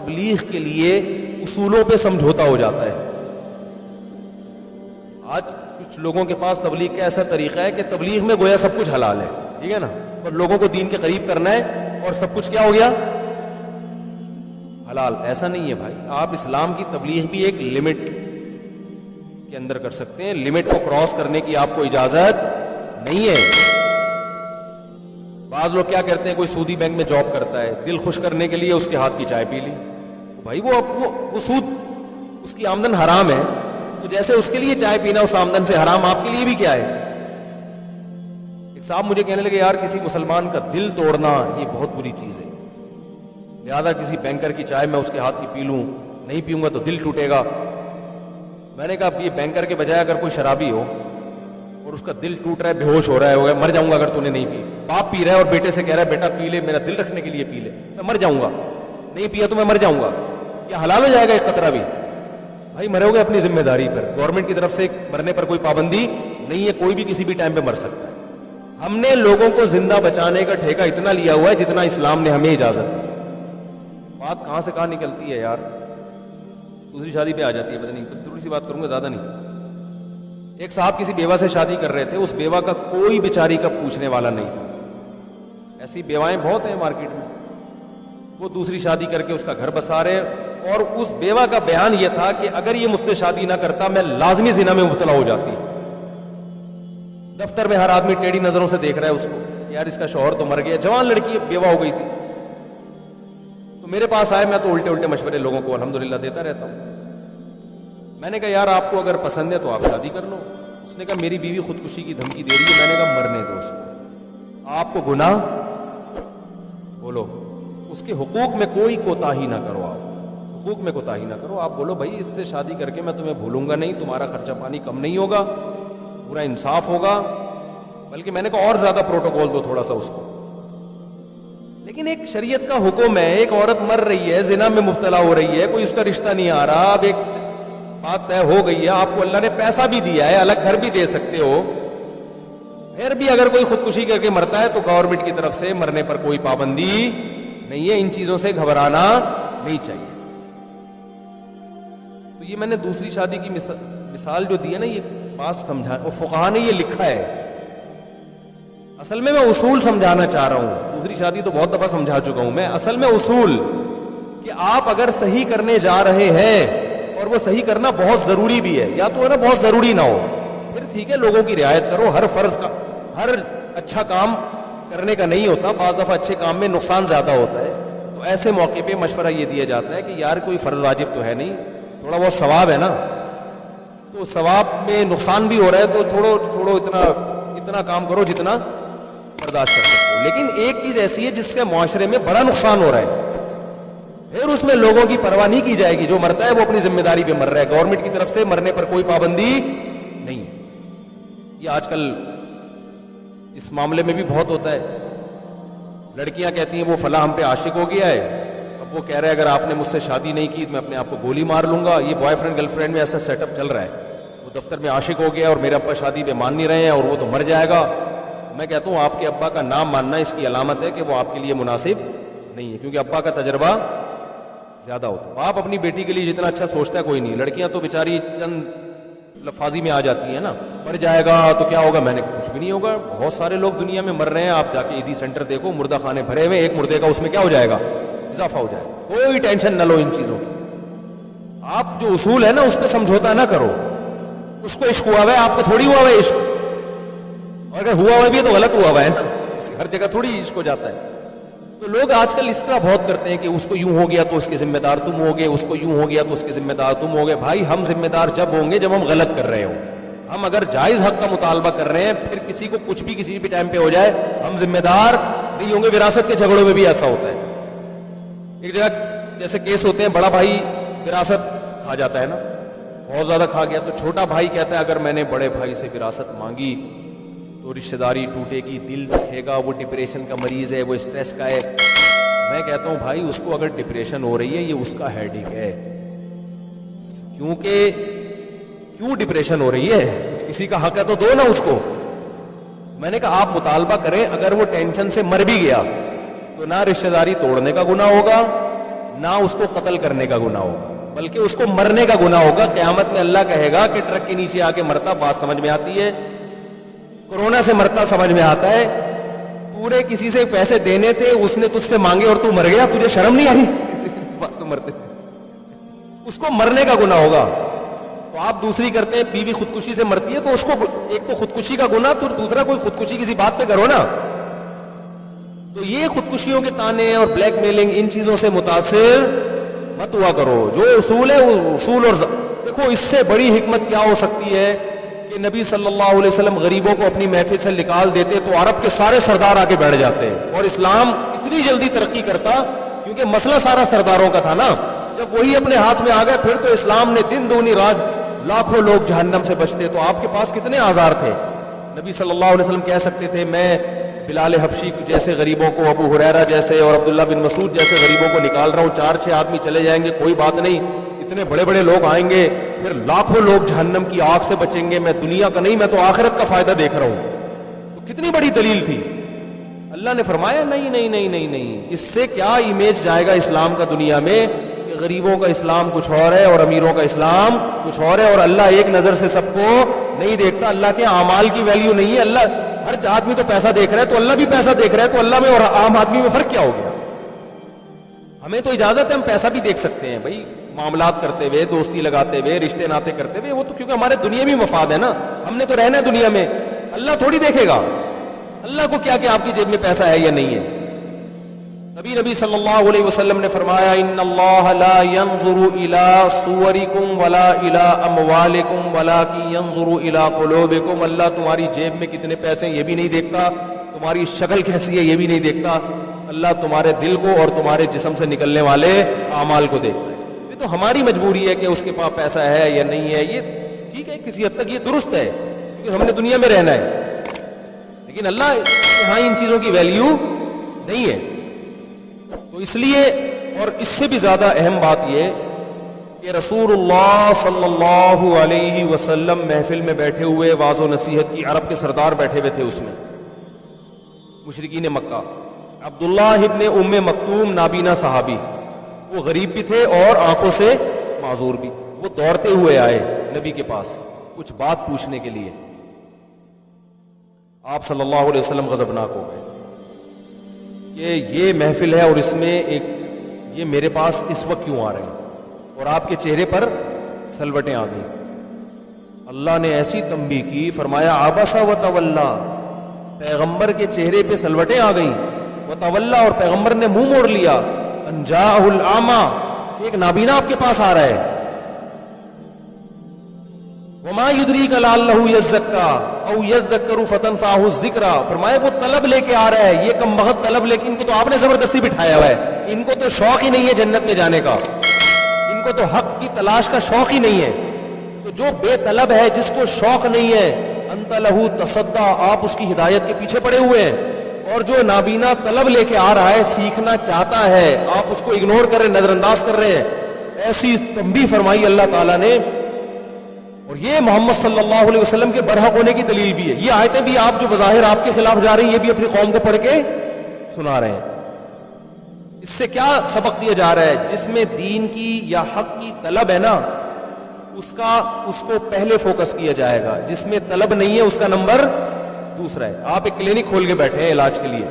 تبلیغ کے لیے اصولوں پہ سمجھوتا ہو جاتا ہے. آج کچھ لوگوں کے پاس تبلیغ کا ایسا طریقہ ہے کہ تبلیغ میں گویا سب کچھ حلال ہے, ٹھیک ہے نا, اور لوگوں کو دین کے قریب کرنا ہے اور سب کچھ کیا ہو گیا حلال. ایسا نہیں ہے بھائی. آپ اسلام کی تبلیغ بھی ایک لمٹ کے اندر کر سکتے ہیں, لمٹ کو کراس کرنے کی آپ کو اجازت نہیں ہے. بعض لوگ کیا کرتے ہیں, کوئی سودی بینک میں جاب کرتا ہے, دل خوش کرنے کے لیے اس کے ہاتھ کی چائے پی لی. بھائی وہ سود, اس کی آمدن حرام ہے, تو جیسے اس کے لیے چائے پینا اس آمدن سے حرام, آپ کے لیے بھی کیا ہے. ایک صاحب مجھے کہنے لگے, یار کسی مسلمان کا دل توڑنا یہ بہت بری چیز ہے, لہذا کسی بینکر کی چائے میں اس کے ہاتھ کی پی لوں, نہیں پیوں گا تو دل ٹوٹے گا. میں نے کہا یہ بینکر کے بجائے اگر کوئی شرابی ہو اور اس کا دل ٹوٹ رہا ہے, بے ہوش ہو رہا ہے, مر جاؤں گا اگر تو نے نہیں پی, باپ پی رہا ہے اور بیٹے سے کہہ رہا ہے بیٹا پی لے, میرا دل رکھنے کے لیے پی لے, میں مر جاؤں گا, نہیں پیا تو میں مر جاؤں گا, کیا حلال ہو جائے گا ایک قطرہ بھی؟ بھائی مرو گے اپنی ذمہ داری پر, گورنمنٹ کی طرف سے مرنے پر کوئی پابندی نہیں ہے, کوئی بھی کسی بھی ٹائم پہ مر سکتا ہے. ہم نے لوگوں کو زندہ بچانے کا ٹھیکہ اتنا لیا ہوا ہے جتنا اسلام نے ہمیں اجازت دی. بات کہاں سے کہاں نکلتی ہے یار, دوسری شادی پہ آ جاتی ہے. پتہ نہیں, تھوڑی سی بات کروں گا, زیادہ نہیں. ایک صاحب کسی بیوہ سے شادی کر رہے تھے, اس بیوہ کا کوئی بیچاری کا پوچھنے والا نہیں تھا. ایسی بیوائیں بہت ہیں مارکیٹ میں. وہ دوسری شادی کر کے اس کا گھر بسا رہے, اور اس بیوہ کا بیان یہ تھا کہ اگر یہ مجھ سے شادی نہ کرتا میں لازمی زنا میں مبتلا ہو جاتی. دفتر میں ہر آدمی ٹیڑھی نظروں سے دیکھ رہا ہے اس کو, یار اس کا شوہر تو مر گیا, جوان لڑکی بیوہ ہو گئی تھی. تو میرے پاس آئے, میں تو الٹے مشورے لوگوں کو الحمدللہ دیتا رہتا ہوں. میں نے کہا یار آپ کو اگر پسند ہے تو آپ شادی کر لو. اس نے کہا میری بیوی خودکشی کی دھمکی دے رہی ہے. میں نے کہا مرنے دو اس کو, آپ کو گناہ بولو, اس کے حقوق میں کوئی کوتاہی نہ کرو, آپ حقوق میں کوتاہی نہ کرو. آپ بولو بھائی اس سے شادی کر کے میں تمہیں بھولوں گا نہیں, تمہارا خرچہ پانی کم نہیں ہوگا, پورا انصاف ہوگا, بلکہ میں نے کہا اور زیادہ پروٹوکول دو تھوڑا سا اس کو. لیکن ایک شریعت کا حکم ہے, ایک عورت مر رہی ہے, زنا میں مبتلا ہو رہی ہے, کوئی اس کا رشتہ نہیں آ رہا, اب ایک بات طے ہو گئی ہے, آپ کو اللہ نے پیسہ بھی دیا ہے, الگ گھر بھی دے سکتے ہو, پھر بھی اگر کوئی خودکشی کر کے مرتا ہے تو گورنمنٹ کی طرف سے مرنے پر کوئی پابندی نہیں ہے. ان چیزوں سے گھبرانا نہیں چاہیے. تو یہ میں نے دوسری شادی کی مثال جو دی ہے نا, یہ بات سمجھا, اور فقہا نے یہ لکھا ہے. اصل میں اصول سمجھانا چاہ رہا ہوں, دوسری شادی تو بہت دفعہ سمجھا چکا ہوں میں. اصل میں اصول کہ آپ اگر صحیح کرنے جا رہے ہیں اور وہ صحیح کرنا بہت ضروری بھی ہے, یا تو ہے نا بہت ضروری نہ ہو, پھر ٹھیک ہے لوگوں کی رعایت کرو. ہر فرض کا, ہر اچھا کام کرنے کا نہیں ہوتا, بعض دفعہ اچھے کام میں نقصان زیادہ ہوتا ہے. تو ایسے موقع پہ مشورہ یہ دیا جاتا ہے کہ یار کوئی فرض واجب تو ہے نہیں, تھوڑا بہت ثواب ہے نا, تو ثواب میں نقصان بھی ہو رہا ہے تو تھوڑو اتنا کام کرو جتنا برداشت کر سکتے ہو. لیکن ایک چیز ایسی ہے جس کے معاشرے میں بڑا نقصان ہو رہا ہے, پھر اس میں لوگوں کی پرواہ نہیں کی جائے گی. جو مرتا ہے وہ اپنی ذمہ داری پہ مر رہا ہے, گورنمنٹ کی طرف سے مرنے پر کوئی پابندی نہیں. یہ آج کل اس معاملے میں بھی بہت ہوتا ہے. لڑکیاں کہتی ہیں وہ فلاں ہم پہ عاشق ہو گیا ہے, اب وہ کہہ رہے ہیں اگر آپ نے مجھ سے شادی نہیں کی تو میں اپنے آپ کو گولی مار لوں گا. یہ بوائے فرینڈ گرل فرینڈ میں ایسا سیٹ اپ چل رہا ہے. وہ دفتر میں عاشق ہو گیا اور میرے ابا شادی پہ مان نہیں رہے ہیں اور وہ تو مر جائے گا. میں کہتا ہوں آپ کے ابا کا نام ماننا اس کی علامت ہے کہ وہ آپ کے لیے مناسب نہیں ہے, کیونکہ ابا کا تجربہ زیادہ ہوتا ہے. آپ اپنی بیٹی کے لیے جتنا اچھا سوچتا ہے کوئی نہیں. لڑکیاں تو بیچاری چند لفاظی میں آ جاتی ہیں نا, مر جائے گا تو کیا ہوگا, میں نے کچھ بھی نہیں ہوگا. بہت سارے لوگ دنیا میں مر رہے ہیں, آپ جا کے عیدی سینٹر دیکھو, مردہ خانے بھرے ہوئے, ایک مردے کا اس میں کیا ہو جائے گا, اضافہ ہو جائے گا. کوئی ٹینشن نہ لو ان چیزوں کی. آپ جو اصول ہے نا اس پہ سمجھوتا نہ کرو. اس کو عشق ہوا ہوا ہے, آپ کو تھوڑی ہوا ہوا ہے عشق, اور اگر ہوا ہوا بھی ہے تو غلط ہوا ہوا ہے نا, ہر جگہ تھوڑی عشق ہو جاتا ہے. تو لوگ آج کل اس طرح بہت کرتے ہیں کہ اس کو یوں ہو گیا تو اس کے ذمہ دار تم ہوگے, اس کو یوں ہو گیا تو اس کے ذمہ دار تم ہوگے. بھائی ہم ذمہ دار جب ہوں گے جب ہم غلط کر رہے ہوں. ہم اگر جائز حق کا مطالبہ کر رہے ہیں, پھر کسی کو کچھ بھی کسی بھی ٹائم پہ ہو جائے, ہم ذمہ دار نہیں ہوں گے. وراثت کے جھگڑوں میں بھی ایسا ہوتا ہے. ایک جگہ جیسے کیس ہوتے ہیں, بڑا بھائی وراثت کھا جاتا ہے نا, بہت زیادہ کھا گیا, تو چھوٹا بھائی کہتا ہے اگر میں نے بڑے بھائی سے وراثت مانگی تو رشتہ داری ٹوٹے گی, دل دکھے گا, وہ ڈپریشن کا مریض ہے, وہ اسٹریس کا ہے. میں کہتا ہوں بھائی اس کو اگر ڈپریشن ہو رہی ہے یہ اس کا ہیڈیک ہے, کیونکہ کیوں ڈپریشن ہو رہی ہے, کسی کا حق ہے تو دو نا اس کو. میں نے کہا آپ مطالبہ کریں, اگر وہ ٹینشن سے مر بھی گیا تو نہ رشتہ داری توڑنے کا گناہ ہوگا, نہ اس کو قتل کرنے کا گناہ ہوگا بلکہ اس کو مرنے کا گناہ ہوگا. قیامت میں اللہ کہے گا کہ ٹرک کے نیچے آ کے مرتا, بات سمجھ میں آتی ہے, کورونا سے مرتا سمجھ میں آتا ہے, پورے کسی سے پیسے دینے تھے, اس نے تجھ سے مانگے اور تو مر گیا, تجھے شرم نہیں آئی اس بات کو مرتے, اس کو مرنے کا گناہ ہوگا. تو آپ دوسری کرتے ہیں, بیوی خودکشی سے مرتی ہے تو اس کو ایک تو خودکشی کا گناہ, تو دوسرا کوئی خودکشی کسی بات پہ کرو نا. تو یہ خودکشیوں کے تانے اور بلیک میلنگ, ان چیزوں سے متاثر مت ہوا کرو. جو اصول ہے وہ اصول. اور دیکھو اس سے بڑی حکمت کیا ہو سکتی ہے کہ نبی صلی اللہ علیہ وسلم غریبوں کو اپنی محفل سے نکال دیتے تو عرب کے سارے سردار آ کے بیٹھ جاتے, اور اسلام اتنی جلدی ترقی کرتا, کیونکہ مسئلہ سارا سرداروں کا تھا نا. جب وہی اپنے ہاتھ میں آ گئے پھر تو اسلام نے دن دگنی رات, لاکھوں لوگ جہنم سے بچتے. تو آپ کے پاس کتنے آزار تھے. نبی صلی اللہ علیہ وسلم کہہ سکتے تھے میں بلال حبشی جیسے غریبوں کو, ابو ہریرہ جیسے اور عبداللہ بن مسعود جیسے غریبوں کو نکال رہا ہوں, 4-6 آدمی چلے جائیں گے کوئی بات نہیں, اتنے بڑے بڑے لوگ آئیں گے, پھر لاکھوں لوگ جہنم کی آگ سے بچیں گے, میں دنیا کا نہیں, میں تو آخرت کا فائدہ دیکھ رہا ہوں. تو کتنی بڑی دلیل تھی. اللہ نے فرمایا نہیں نہیں نہیں نہیں نہیں, اس سے کیا امیج جائے گا اسلام کا دنیا میں, کہ غریبوں کا اسلام کچھ اور ہے اور امیروں کا اسلام کچھ اور ہے, اور اللہ ایک نظر سے سب کو نہیں دیکھتا. اللہ کے اعمال کی ویلیو نہیں ہے. اللہ ہر آدمی تو پیسہ دیکھ رہا ہے, تو اللہ بھی پیسہ دیکھ رہا ہے. تو اللہ میں اور عام آدمی میں فرق کیا ہو گیا. ہمیں تو اجازت ہے, ہم پیسہ بھی دیکھ سکتے ہیں بھائی, معاملات کرتے ہوئے, دوستی لگاتے ہوئے, رشتے ناتے کرتے ہوئے, وہ تو کیونکہ ہمارے دنیا بھی مفاد ہے نا, ہم نے تو رہنا ہے دنیا میں. اللہ تھوڑی دیکھے گا, اللہ کو کیا کہ آپ کی جیب میں پیسہ ہے یا نہیں ہے. نبی صلی اللہ علیہ وسلم نے فرمایا ان اللہ لا ينظر الى صورکم ولا الى اموالکم ولکن ينظر الى قلوبکم. اللہ تمہاری جیب میں کتنے پیسے ہیں یہ بھی نہیں دیکھتا, تمہاری شکل کیسی ہے یہ بھی نہیں دیکھتا, اللہ تمہارے دل کو اور تمہارے جسم سے نکلنے والے اعمال کو دیکھتا ہے. یہ تو ہماری مجبوری ہے کہ اس کے پاس پیسہ ہے یا نہیں ہے, یہ ٹھیک ہے کسی حد تک یہ درست ہے کیونکہ ہم نے دنیا میں رہنا ہے, لیکن اللہ ہاں ان چیزوں کی ویلیو نہیں ہے. تو اس لیے, اور اس سے بھی زیادہ اہم بات یہ کہ رسول اللہ صلی اللہ علیہ وسلم محفل میں بیٹھے ہوئے واعظ و نصیحت کی, عرب کے سردار بیٹھے ہوئے تھے اس میں, مشرکین مکہ. عبداللہ ابن ام مکتوم نابینا صحابی, وہ غریب بھی تھے اور آنکھوں سے معذور بھی. وہ دوڑتے ہوئے آئے نبی کے پاس کچھ بات پوچھنے کے لیے. آپ صلی اللہ علیہ وسلم غضبناک ہو گئے کہ یہ محفل ہے اور اس میں ایک یہ میرے پاس اس وقت کیوں آ رہے ہیں, اور آپ کے چہرے پر سلوٹیں آ گئی. اللہ نے ایسی تنبیہ کی, فرمایا عبس و تولا, پیغمبر کے چہرے پہ سلوٹیں آ گئیں, و تولا, اور پیغمبر نے منہ موڑ لیا. ان جاءہ الاعمی, ایک نابینا آپ کے پاس آ رہا ہے. وما یدریک لعلہ یزکا او یذکر فتنفعہ الذکرى, فرمایا وہ طلب لے کے آ رہا ہے, یہ کم بخت طلب, لیکن ان کو تو آپ نے زبردستی بٹھایا ہوا ہے, ان کو تو شوق ہی نہیں ہے جنت میں جانے کا, ان کو تو حق کی تلاش کا شوق ہی نہیں ہے. تو جو بے طلب ہے, جس کو شوق نہیں ہے, انت لہو تصدی, آپ اس کی ہدایت کے پیچھے پڑے ہوئے ہیں. اور جو نابینا طلب لے کے آ رہا ہے, سیکھنا چاہتا ہے, آپ اس کو اگنور کر رہے, نظر انداز کر رہے ہیں. ایسی تنبیہ فرمائی اللہ تعالیٰ نے. اور یہ محمد صلی اللہ علیہ وسلم کے برحق ہونے کی دلیل بھی ہے. یہ آیتیں بھی آپ جو بظاہر آپ کے خلاف جا رہی ہیں, یہ بھی اپنی قوم کو پڑھ کے سنا رہے ہیں. اس سے کیا سبق دیا جا رہا ہے, جس میں دین کی یا حق کی طلب ہے نا, اس کو پہلے فوکس کیا جائے گا. جس میں طلب نہیں ہے اس کا نمبر دوسرا ہے. آپ ایک کلینک کھول کے بیٹھے ہیں علاج کے لیے,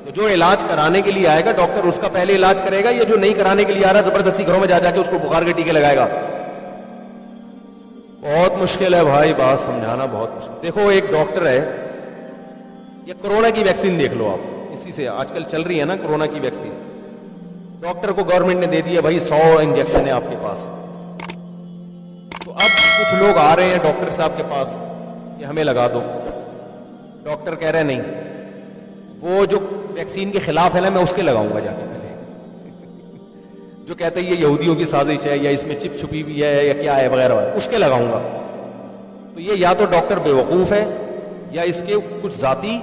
تو جو علاج کرانے کے لیے آئے گا ڈاکٹر اس کا پہلے علاج کرے گا, یا جو نہیں کرانے کے لیے آ رہا ہے زبردستی گھروں میں جا کے اس کو بخار کے ٹیکے لگائے گا. بہت مشکل ہے بھائی, بات سمجھانا بہت مشکل. دیکھو ایک ڈاکٹر ہے, یا کرونا کی ویکسین دیکھ لو آپ, اسی سے آج کل چل رہی ہے نا کرونا کی ویکسین. ڈاکٹر کو گورنمنٹ نے دے دیا بھائی 100 انجیکشن ہے آپ کے پاس. تو اب کچھ لوگ آ رہے ہیں ڈاکٹر صاحب کے پاس کہ ہمیں لگا دو. ڈاکٹر کہہ رہے نہیں, وہ جو ویکسین کے خلاف ہے نا, میں اس کے لگاؤں گا جا کے. پہلے جو کہتے ہیں یہ یہودیوں کی سازش ہے, یا اس میں چپ چھپی ہوئی ہے, یا کیا ہے وغیرہ, اس کے لگاؤں گا. تو یہ یا تو ڈاکٹر بے وقوف ہے, یا اس کے کچھ ذاتی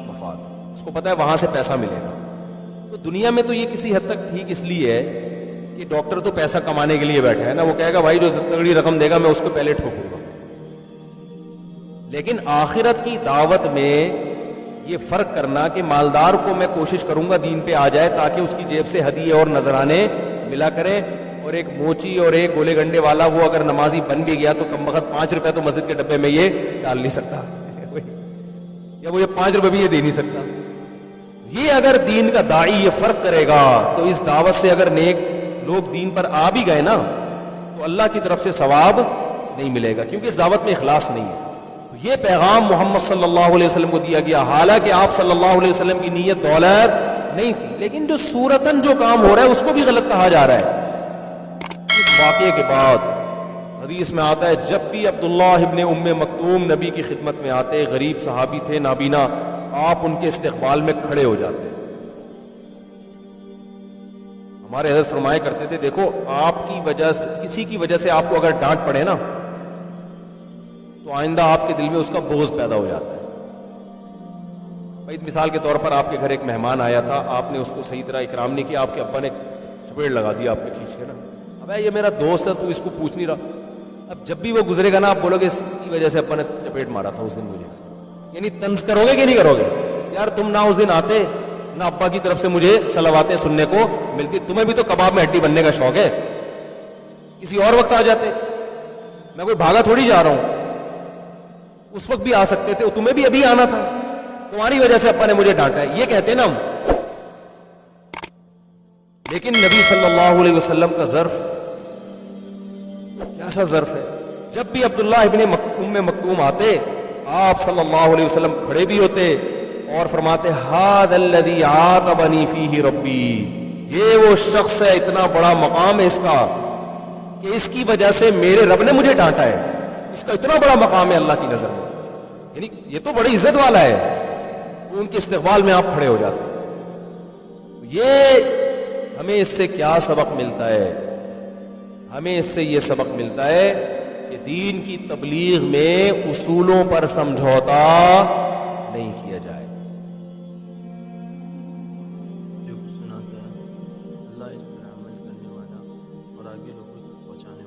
مفاد, اس کو پتا ہے وہاں سے پیسہ ملے گا. تو دنیا میں تو یہ کسی حد تک ٹھیک اس لیے ہے کہ ڈاکٹر تو پیسہ کمانے کے لیے بیٹھا ہے نا, وہ کہے گا بھائی جو تگڑی رقم دے گا میں اس کو پہلے ٹھوکوں گا. لیکن آخرت کی دعوت میں یہ فرق کرنا کہ مالدار کو میں کوشش کروں گا دین پہ آ جائے, تاکہ اس کی جیب سے ہدیے اور نذرانے ملا کریں, اور ایک موچی اور ایک گولے گنڈے والا وہ اگر نمازی بن بھی گیا تو کم وقت 5 روپے تو مسجد کے ڈبے میں یہ ڈال نہیں سکتا, یا وہ یہ 5 روپے بھی یہ دے نہیں سکتا. یہ اگر دین کا داعی یہ فرق کرے گا تو اس دعوت سے اگر نیک لوگ دین پر آ بھی گئے نا تو اللہ کی طرف سے ثواب نہیں ملے گا, کیونکہ اس دعوت میں اخلاص نہیں ہے. یہ پیغام محمد صلی اللہ علیہ وسلم کو دیا گیا, حالانکہ آپ صلی اللہ علیہ وسلم کی نیت دولت نہیں تھی, لیکن جو صورتاً جو کام ہو رہا ہے اس کو بھی غلط کہا جا رہا ہے. اس واقعے کے بعد حدیث میں آتا ہے جب بھی عبداللہ ابن ام مکتوم نبی کی خدمت میں آتے, غریب صحابی تھے نابینا, آپ ان کے استقبال میں کھڑے ہو جاتے. ہمارے حضرت فرمایا کرتے تھے دیکھو آپ کی وجہ سے, کسی کی وجہ سے آپ کو اگر ڈانٹ پڑے نا تو آئندہ آپ کے دل میں اس کا بغض پیدا ہو جاتا ہے. بھائی مثال کے طور پر آپ کے گھر ایک مہمان آیا تھا, آپ نے اس کو صحیح طرح اکرام نہیں کیا, آپ کے ابا نے چپیڑ لگا دیا آپ نے کھینچ کے نا, اب یہ میرا دوست ہے تو اس کو پوچھ نہیں رہا. اب جب بھی وہ گزرے گا نا آپ بولو گے اس کی وجہ سے ابا نے چپیٹ مارا تھا اس دن مجھے, یعنی طنز کرو گے کہ نہیں کرو گے؟ یار تم نہ اس دن آتے نہ ابا کی طرف سے مجھے صلواتیں سننے کو ملتی, تمہیں بھی تو کباب میں ہڈی بننے کا شوق ہے, کسی اور وقت آ جاتے. میں کوئی بھاگا تھوڑی جا رہا ہوں, اس وقت بھی آ سکتے تھے, تمہیں بھی ابھی آنا تھا, تمہاری وجہ سے ابا نے مجھے ڈانٹا ہے, یہ کہتے نا ہم. لیکن نبی صلی اللہ علیہ وسلم کا ظرف کیسا ظرف ہے, جب بھی عبداللہ ابن ام مکتوم آتے آپ صلی اللہ علیہ وسلم کھڑے بھی ہوتے اور فرماتے ھذا الذی عاتبنی فیہ ربی, یہ وہ شخص ہے, اتنا بڑا مقام ہے اس کا کہ اس کی وجہ سے میرے رب نے مجھے ڈانٹا ہے, اس کا اتنا بڑا مقام ہے اللہ کی نظر میں, یعنی یہ تو بڑی عزت والا ہے. ان کے استقبال میں آپ کھڑے ہو جاتے. یہ ہمیں اس سے کیا سبق ملتا ہے؟ ہمیں اس سے یہ سبق ملتا ہے کہ دین کی تبلیغ میں اصولوں پر سمجھوتا نہیں کیا جائے. جو کچھ سنا گیا اللہ اس پر عمل کرنے والا اور آگے لوگوں تک پہنچانے